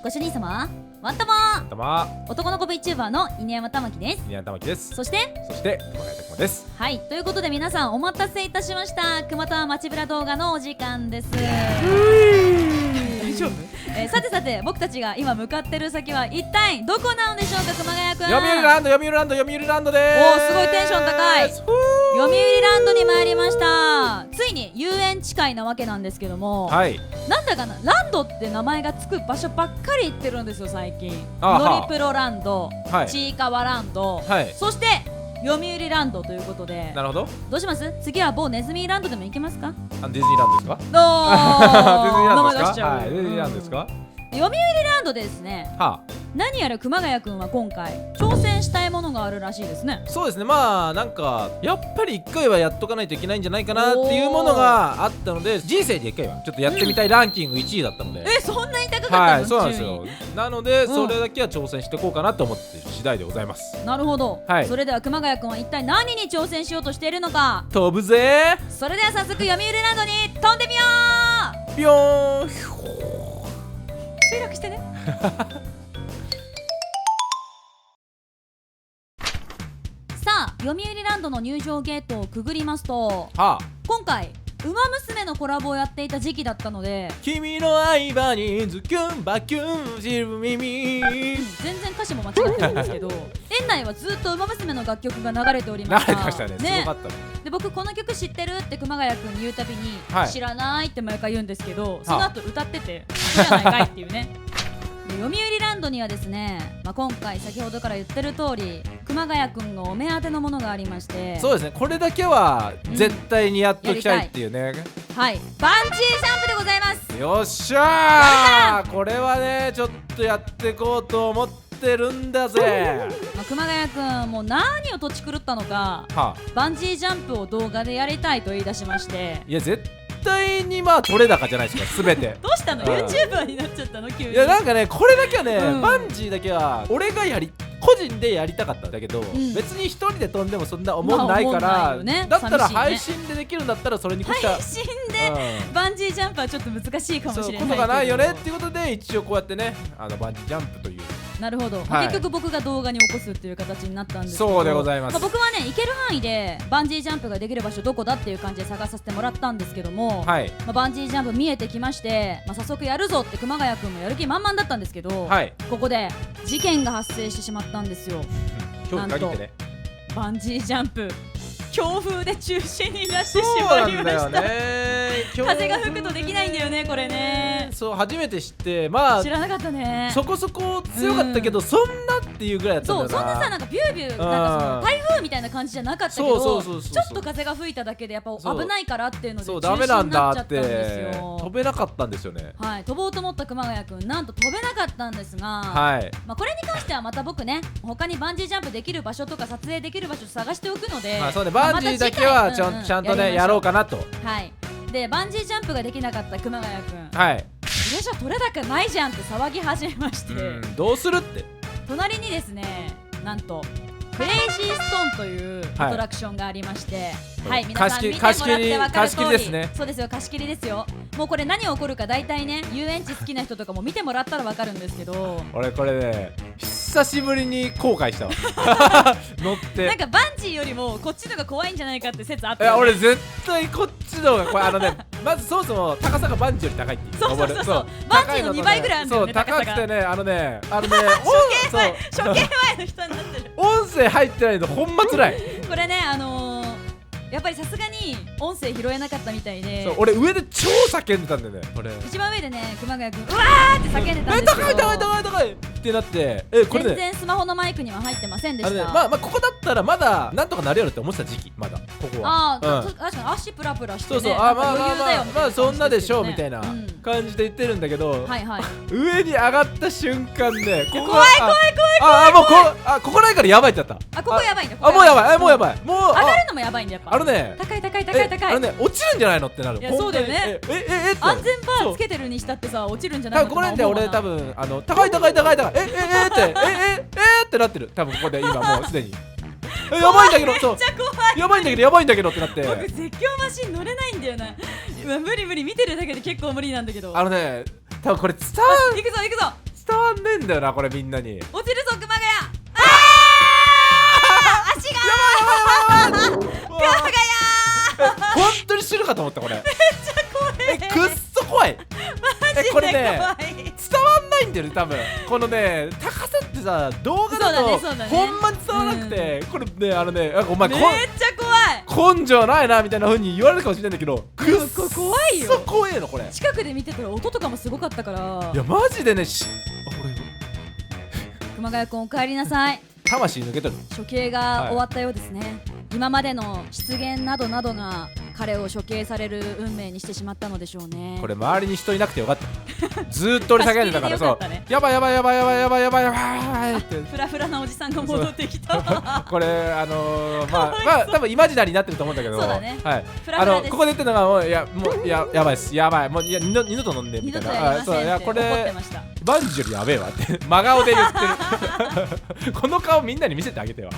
ご主人様、ワンタどうマも男の子 VTuber の犬山玉木です。宮田真希です。そして熊谷拓馬です。はい、ということで皆さんお待たせいたしました。熊田街ブラ動画のお時間です。大丈夫？さて僕たちが今向かってる先は一体どこなのでしょうか、熊谷くん。読売ランドです。おー、すごいテンション高い。読売ランドに参りました。ついに遊園地界なわけなんですけども、はい。なんだかな、ランドって名前がつく場所ばっかり行ってるんですよ最近。あはノリプロランド、はいちいかわランド、はい。そして読売ランドということで、なるほど。どうします？次は某ネズミランドでも行きますか？ディズニーランドですか？どうディズニーランド名前ですか？出しちゃう。はい。ディズニーランドですか？読売ランドでですね、は何やら熊谷くんは今回挑戦したいものがあるらしいですね。そうですね。まあなんかやっぱり1回はやっとかないといけないんじゃないかなっていうものがあったので、人生で1回はちょっとやってみたいランキング1位だったので、そんなに高かったの？はい、そうなんですよ順。なのでそれだけは挑戦していこうかなと思っている次第でございます。位。なるほど、はいそれでは熊谷くんは一体何に挑戦しようとしているのか。飛ぶぜそれでは早速読売ランドに飛んでみよう。ー。ピョーン。墜落してね。さあ、読売ランドの入場ゲートをくぐりますと、はあ。今回ウマ娘のコラボをやっていた時期だったので、君の相場にズキュンバキュン汁耳。全然歌詞も間違ってるんですけど園内はずっとウマ娘の楽曲が流れておりました。慣れてましたね。すごかったね。で、僕この曲知ってるって熊谷くんに言うたびに、はい知らないって毎回言うんですけど、その後歌っててそうじゃないかいっていうね。で、読売ランドにはですね、今回先ほどから言ってる通り熊谷くんのお目当てのものがありまして、そうですね。これだけは絶対にやっておきたいっていうね。はい、バンジージャンプでございます。よっしゃー。これはねちょっとやっていこうと思ってるんだぜ。熊谷くんもう何を土地狂ったのか、はあ、バンジージャンプを動画でやりたいと言い出しまして。いや絶対にまあ取れ高じゃないですかすべて。どうしたの？ YouTuber になっちゃったの急に。いやなんかねこれだけはね、うんバンジーだけは俺が個人でやりたかったんだけど、ん別に一人で飛んでもそんな思んないから、まあ思んないよねだったら寂しいね配信でできるんだったらそれに越した配信でバンジージャンプはちょっと難しいかもしれないけど、そうことがないよねっていうことで一応こうやってねバンジージャンプという。なるほど、はい結局僕が動画に起こすっていう形になったんですけど、そうでございます。僕はね行ける範囲でバンジージャンプができる場所どこだっていう感じで探させてもらったんですけども、はいバンジージャンプ見えてきまして、早速やるぞって熊谷くんもやる気満々だったんですけど、はい。ここで事件が発生してしまったんですよ。今日に限ってね。バンジージャンプ強風で中止になってしそうまないんだよました。ね。風が吹くとできないんだよねこれね。そう初めて知ってまあ知らなかったね。そこそこ強かったけど、そんなっていうぐらいだったんだそう、よな。そんなさ、なんかビュービュー、なんかその台風みたいな感じじゃなかったけど、そうちょっと風が吹いただけでやっぱ危ないからっていうので中そう止にダメなんだなっちゃったんってですよ。飛べなかったんですよね。はい、飛ぼうと思った熊谷くん、なんと飛べなかったんですが、はいこれに関してはまた僕ね、他にバンジージャンプできる場所とか撮影できる場所探しておくので、まあそうねバンジーだけはちゃんとねやろうかなと。はい。で、バンジージャンプができなかった熊谷くん、はい。それじゃ取れ高ないじゃんって騒ぎ始めまして、どうするって隣にですね、なんとクレイジーストーンというアトラクションがありまして、はい、皆さん見てもらって分かる通り、貸し切りですね。そうですよ、貸し切りですよ。もうこれ何起こるか大体ね、遊園地好きな人とかも見てもらったら分かるんですけど、俺これね久しぶりに後悔したわ乗ってなんかバンジーよりもこっちのが怖いんじゃないかって説あったいやよね。俺絶対こっちの方がこれまずそもそも高さがバンジーより高いっていう。そうバンジーの2倍ぐらいあるんだよね、そう高高さが。くてね初見前の人になってる。音声入ってないのほんまつらい。これね、やっぱりさすがに音声拾えなかったみたいで、そう俺上で超叫んでたんだよねこれ。一番上でね、熊谷くんうわーって叫んでたんですけど、高い高い高い高いってなってこれね全然スマホのマイクには入ってませんでした。まあここだったらまだなんとかなるよって思ってた時期まだここは。確かに足プラプラしてね、そうそうなんか余裕だよみたいな感じですけどね。まあそんなでしょうみたいなうん感じで言ってるんだけど、はいはい。上に上がった瞬間ねここ怖い怖いもうここないからやばいってなった。ここやばいんだ。もうやばいもうやばいもう上がるのもやばいんだ、やっぱ。ね高い高い高い高い。落ちるんじゃないのってなる。いやそうだよね。って安全バーつけてるにしたってさ、落ちるんじゃないの。ここら辺で俺多分高い高い高い高いってなってる多分ここで今もうすでにやばいんだけど、そうめっちゃ怖い。やばいんだけどやばいんだけどってなって僕絶叫マシン乗れないんだよな。うわ無理無理、見てるだけで結構無理なんだけど。多分これ行くぞ行くぞ。伝伝わんねえんだよなこれみんなに。落ちるぞ熊谷。足が熊谷本当に死ぬかと思ったこれ。めっちゃ怖い。くっそ怖い。マジでこれね怖い。伝わんないんだよね多分。このね高さってさ動画だとそうだねほんまに伝わらなくて、これねお前めっちゃ怖い。根性ないなみたいな風に言われるかもしれないんだけど、くっこれ怖いよ。そ怖えのこれ。近くで見てたら音とかもすごかったから。いやマジでね俺熊谷くんお帰りなさい。魂抜けとる。処刑が終わったようですね、今までの失言などなどが彼を処刑される運命にしてしまったのでしょうね。これ周りに人いなくてよかったずーっと俺叫んでたからそう、ね、やばいやばいやばいやばいやばいやばいやばいってフラフラなおじさんが戻ってきたこれまあ多分イマジナリーになってると思うんだけど、そうだね、はい、フラフラです。ここで言ってるのがもうやばいっす、やばい、もういや二度と飲んでみたいな、二度とやりませんっていやこれ怒ってました。バンジュよりやべえわって真顔で言ってるこの顔みんなに見せてあげてよ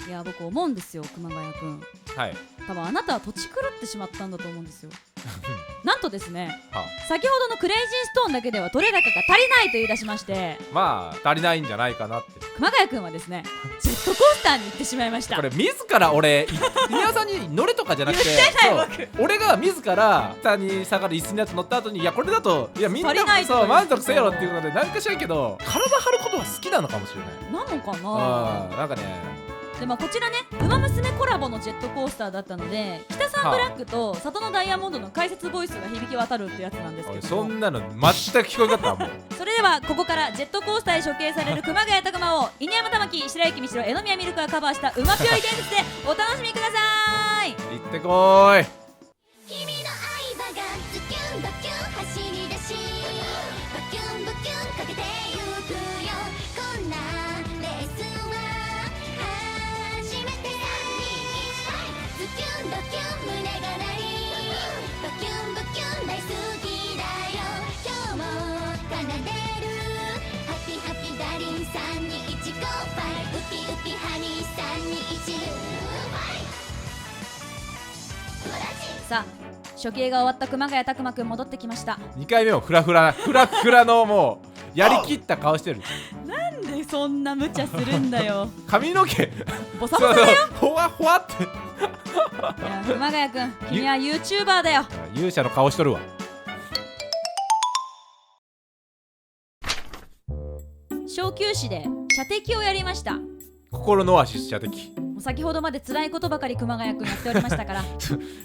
いや僕思うんですよ熊谷くん、はい、多分あなたは土地狂ってしまったんだと思うんですよなんとですね、は先ほどのクレイジーストーンだけでは取れ高が足りないと言い出しまして、まあ足りないんじゃないかなって。熊谷くんはですねジェットコースターに行ってしまいました。これ自ら俺皆さんに乗れとかじゃなくてそう俺が自ら下に下がる椅子のやつ乗った後にいやこれだといやみんな足りないとそう満足せよっていうのでなんか知らんけど体張ることは好きなのかもしれない。なのかな。なんかねでこちらねウマ娘コラボのジェットコースターだったので北さんブラックと里のダイヤモンドの解説ボイスが響き渡るってやつなんですけど、そんなの全く聞こえなかったもんそれではここからジェットコースターへ処刑される熊谷拓馬を犬山玉木白雪美白榎宮ミルクがカバーした馬ぴょい伝説でお楽しみください。行ってこーい。君の相場がズキュンドキュン走り出しバキュンバキュンかけてゆくよこんなレースは初めてズキュンドキュン胸が鳴りバキュンバキュン大好きだよ今日も奏でるハッピーハッピーダーリン321ゴーファイウキウキハニー321さあ処刑が終わった熊谷拓馬くん戻ってきました。2回目もフラフラのもうやりきった顔してる。なんでそんな無茶するんだよ髪の毛ボサボサだよほわほわっていや熊谷くん君は YouTuber だよ。勇者の顔しとるわ。小休止で射的をやりました。心のオアシス射的。もう先ほどまで辛いことばかり熊谷くんやっておりましたから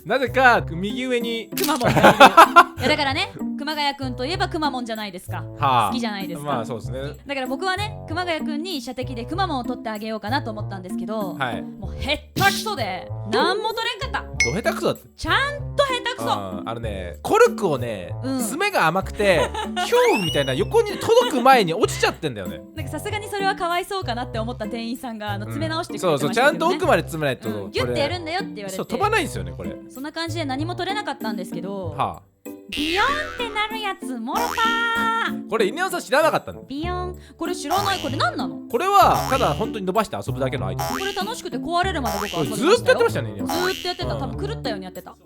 なぜか右上にくまモンがいるいやだからね熊谷くんといえばくまモンじゃないですか、はあ、好きじゃないですか。まあそうですね。だから僕はね熊谷くんに射的でくまモンを取ってあげようかなと思ったんですけど、はい、もうへったくそでなんも取れんかった。ど下手くそだって。ちゃんとへったくそ。コルクをね、爪が甘くてひょうみたいな横に届く前に落ちちゃってんだよね。なんかさすがにそれはかわいそうかなって思った店員さんが詰め直してくれてましたけどね、そうそうちゃんと奥まで詰めないと、ギュッてやるんだよって言われて、そう飛ばないんですよねこれ。そんな感じで何も取れなかったんですけど、はあ、ビヨンってなるやつもろたー。これ犬山さん知らなかったの？ビヨンこれ知らない。これ何なの？これはただ本当に伸ばして遊ぶだけのアイテム。これ楽しくて壊れるまで僕は遊びましたよ。ずーっとやってましたね。ずーっとやってた。多分狂ったようにやってた。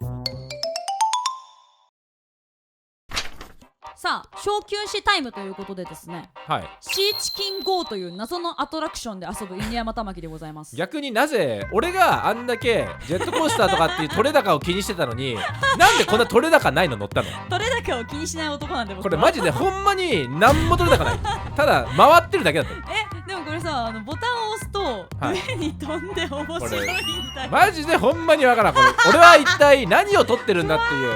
さあ小休止タイムということでですね、はい、シーチキン GO という謎のアトラクションで遊ぶ犬山玉木でございます。逆になぜ俺があんだけジェットコースターとかっていう取れ高を気にしてたのになんでこんな取れ高ないの乗ったの？取れ高を気にしない男なんで僕は。これマジでほんまに何も取れ高ない。ただ回ってるだけだった。でもこれさボタンを押すと、はい、上に飛んで面白いんだよ。マジでほんまにわからんこれ。俺は一体何を取ってるんだっていう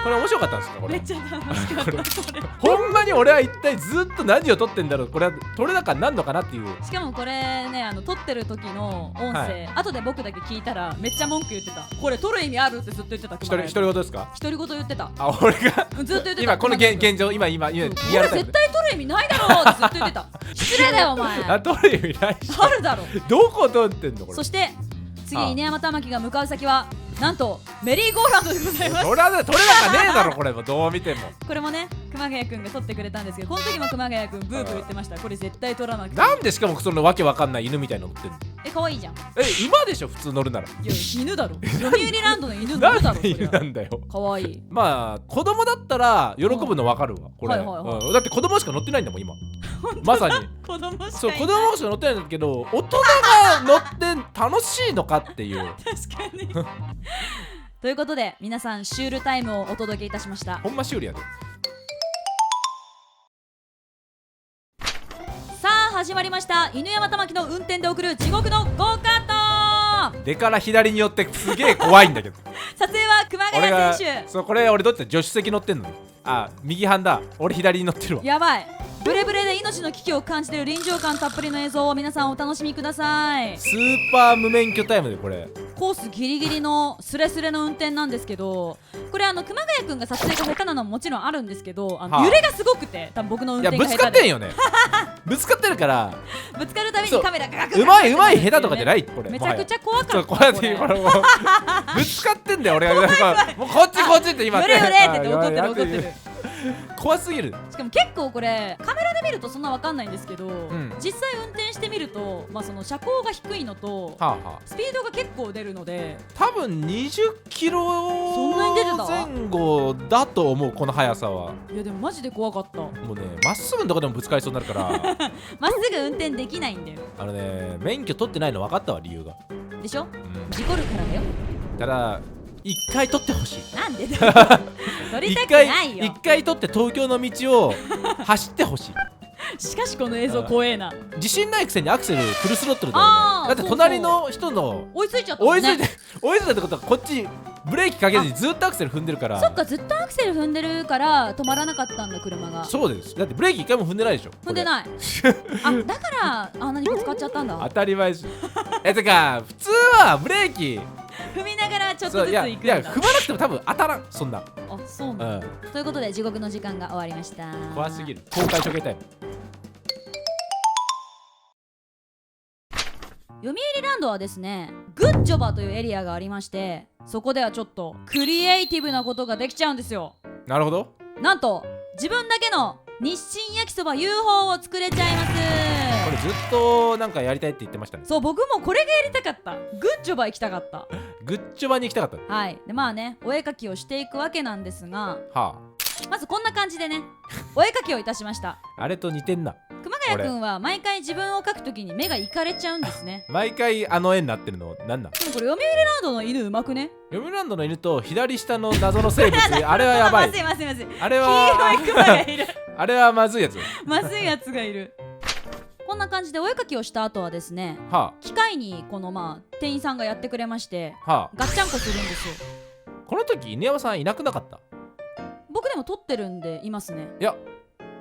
これ面白かったんですかこれ？めっちゃ楽しかったこれほんまに俺は一体ずっと何を撮ってんだろう。これは取れ高なんのかなっていう。しかもこれね撮ってる時の音声、はい、後で僕だけ聞いたらめっちゃ文句言ってた。これ撮る意味あるってずっと言ってた。独り言ですか？独り言言ってた。あ、俺がずっと言ってた。今この現状今これ絶対撮る意味ないだろうってずっと言ってた失礼だよお前撮る意味ないしあるだろどこ撮ってんのこれ。そして次犬山玉木が向かう先はなんとメリーゴーランドでございます。取れ高ねえだろこれもどう見ても。これもね熊谷くんが撮ってくれたんですけど、この時も熊谷くんブーブー言ってました。これ絶対撮らなくて。なんでしかもそのわけわかんない犬みたいの乗ってんの。可愛いじゃん。い今でしょ普通乗るなら。や犬だろ。読売ランドの犬乗るだろ。なんで犬なんだよ。可愛い。まあ子供だったら喜ぶのわかるわこれ、はいはいはいだって子供しか乗ってないんだもん今。まさに子供しかいない。そう子供しか乗ってないんだけど、大人が乗って楽しいのかっていう。確かに。ということで皆さんシュールタイムをお届けいたしました。ほんま修理やで。さあ始まりました、犬山玉木の運転で送る地獄のゴーカート。でから左に寄ってすげえ怖いんだけど。撮影は熊俺が谷選手。そうこれ俺どっちだ助手席乗ってんの。右半だ。俺左に乗ってるわ。やばい。ブレブレで命の危機を感じている臨場感たっぷりの映像を皆さんお楽しみください。スーパー無免許タイムでこれ。コースギリギリのスレスレの運転なんですけど、これ熊谷くんが撮影が下手なのももちろんあるんですけど、揺れがすごくて多分僕の運いやぶつ転が下手でかってんよね。ぶつかってるからぶつかるたびにカメラがガクガクうまい下手とかじゃないこれ。めちゃくちゃ怖かった。そうこうやってこれこれもうぶつかってんだよ俺が。もうこっちこっちって今揺れ揺れって言って怒ってる怒ってる。怖すぎる。しかも結構これカメラで見るとそんなわかんないんですけど、ん実際運転してみると、その車高が低いのと、スピードが結構出るので、多分20キロそんなに出てた前後だと思うこの速さは。いやでもマジで怖かった。もうねまっすぐのとこでもぶつかりそうになるからまっすぐ運転できないんだよ。免許取ってないの分かったわ理由が。でしょ、事故るからだよ。ただ1回取ってほしい。なんでだよ。取りたくないよ。1回取って東京の道を走ってほしい。しかしこの映像怖えな。自信ないくせにアクセルフルスロットルだよね。だって隣の人の追いついちゃったもんね。追いついたってことはこっちブレーキかけずにずっとアクセル踏んでるから。そっかずっとアクセル踏んでるから止まらなかったんだ車が。そうです。だってブレーキ1回も踏んでないでしょ。踏んでない。だからあんなにぶつかっちゃったんだ。当たり前し。てか普通はブレーキ踏みながらちょっとずつ行くんだ。いや踏まなくても多分当たらんそんな。あそうなんだ、ということで地獄の時間が終わりました。怖すぎる。公開処刑タイム。読売ランドはですね、グッジョバというエリアがありまして、そこではちょっとクリエイティブなことができちゃうんですよ。なるほど。なんと自分だけの日清焼きそば UFO を作れちゃいます。これずっとなんかやりたいって言ってましたね。そう僕もこれがやりたかった。グッジョバ行きたかった。グッジョバに行きたかった。はい。でお絵描きをしていくわけなんですが、まずこんな感じでねお絵描きをいたしましたあれと似てんな。熊谷くんは毎回自分を描くときに目がいかれちゃうんですね。毎回あの絵になってるのなんだ。でもこれ読売ランドの犬うまくね。読売ランドの犬と左下の謎の生物あれはやばい。まずいまずいまずい。あれは黄色い熊がいる。あれはまずいやつ。まずいやつがいる。こんな感じでお絵描きをした後はですね、機械にこの店員さんがやってくれまして、ガッチャンコするんですよ。この時犬山さんいなくなかった？僕でも撮ってるんでいますね。いや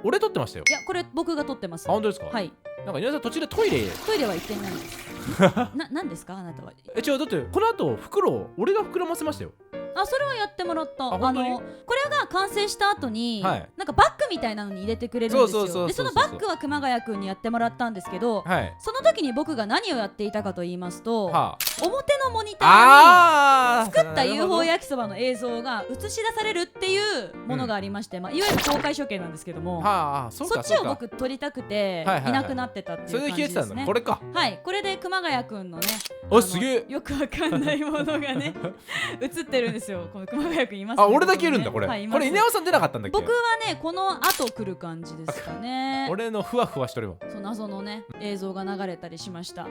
俺撮ってましたよ。いやこれ僕が撮ってます。本当ですか？はい。なんか犬山さん途中でトイレは行ってないんです。なんですかあなたは。違うだってこの後袋俺が膨らませましたよ。それはやってもらった。本当にこれが完成した後に、なんかバッグみたいなのに入れてくれるんですよ。でそのバッグは熊谷くんにやってもらったんですけど、その時に僕が何をやっていたかと言いますと、表のモニターに作った UFO 焼きそばの映像が映し出されるっていうものがありまして、いわゆる公開処刑なんですけども、そっちを僕撮りたくていなくなってたっていう感じですね。これか。はい、これで熊谷くんのね、すげえよくわかんないものがね映ってるんですよ。この熊谷くんいます。俺だけいるんだこれ。これ犬山さん出なかったんだっけ？僕はねこの後来る感じですかね。俺のふわふわしとるわ。謎のね映像が流れたりしました。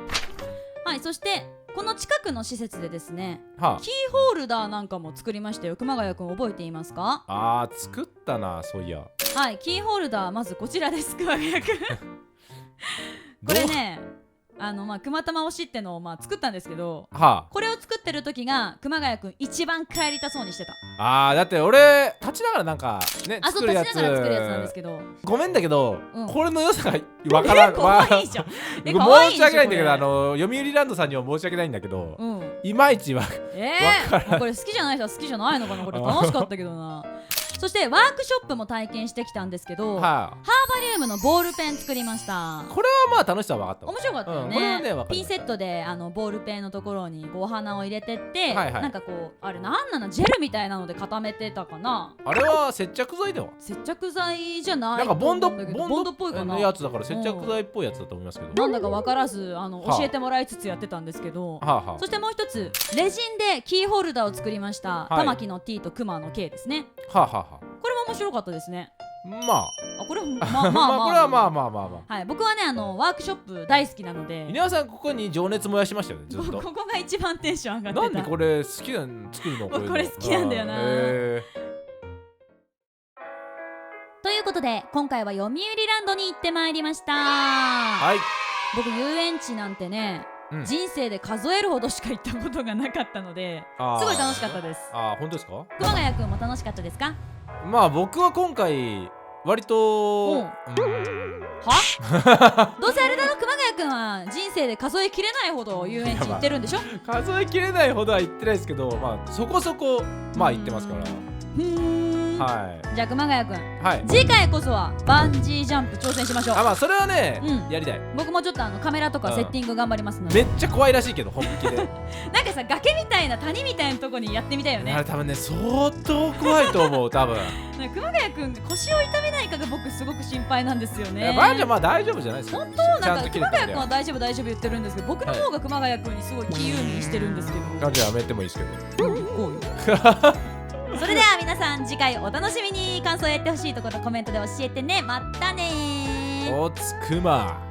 はい、そしてこの近くの施設でですね、キーホルダーなんかも作りましたよ。熊谷くん覚えていますか？作ったなそういや。はい、キーホルダーまずこちらです。熊谷くんこれね熊玉推しってのを作ったんですけど、これを作ってる時が熊谷くん一番帰りたそうにしてた。だって俺立ちながらなんかね作るやつなんですけど、ごめんだけど、これの良さがわからん。可愛いじゃん。申し訳ないんだけど読売ランドさんには申し訳ないんだけど、いまいちはこれ好きじゃない人は好きじゃないのかな。これ楽しかったけどな。そしてワークショップも体験してきたんですけど、ハはーバリウムのボールペン作りました。い。これはまあ楽しさは分かったわ。面白かったよね。これはね分かる。ピンセットでボールペンのところにこうお花を入れてって、はいはいなんかこうあれなんなのジェルみたいなので固めてたかな。あれは接着剤では。接着剤じゃないなんかボンドと思うんだけどボンドっぽいかなのやつだから接着剤っぽいやつだと思いますけど。なんだか分からずあ教えてもらいつつやってたんですけど、はあはあそしてもう一つレジンでキーホルダーを作りました。い玉木の T とクマの K ですね。はあはあはあ。これも面白かったですね。まあこれまあまあまあ、まあこれはまあまあまあまあ。はい、僕はねワークショップ大好きなので稲尾さんここに情熱燃やしましたよねずっと。ここが一番テンション上がってた。なんでこれ好きなの作るの僕これ好きなんだよな。ということで今回は読売ランドに行ってまいりました。はい。僕遊園地なんてね、うん人生で数えるほどしか行ったことがなかったのですごい楽しかったです。あー本当ですか。熊谷くんも楽しかったですか？まあ僕は今回割とはどうせあれだろ、熊谷くんは人生で数えきれないほど遊園地行ってるんでしょ？数えきれないほどは行ってないですけど、まあそこそこまあ行ってますから。はじゃあ熊谷くん、いはい。次回こそはバンジージャンプ挑戦しましょう。あまあそれはね、うんやりたい。僕もちょっとカメラとかセッティング頑張りますのめで。っちゃ怖いらしいけど本気で。なんかさ、崖みたいな谷みたいなとこにやってみたいよあね。れ多分ね相当怖いと思う多分。なんか熊谷くんが腰を痛めないかが僕すごく心配なんですよね。バンジャーまあ大丈夫じゃないですか。本当なんかちゃんと切れ熊谷くんはたんで。大丈夫大丈夫言ってるんですけど、僕の方が熊谷くんにすごい気優にしてるんですけど。バンジャーやめてもいいですけど。行こうよ。それでは皆さん次回お楽しみに。感想やってほしいところコメントで教えてね。またねー。おつくま。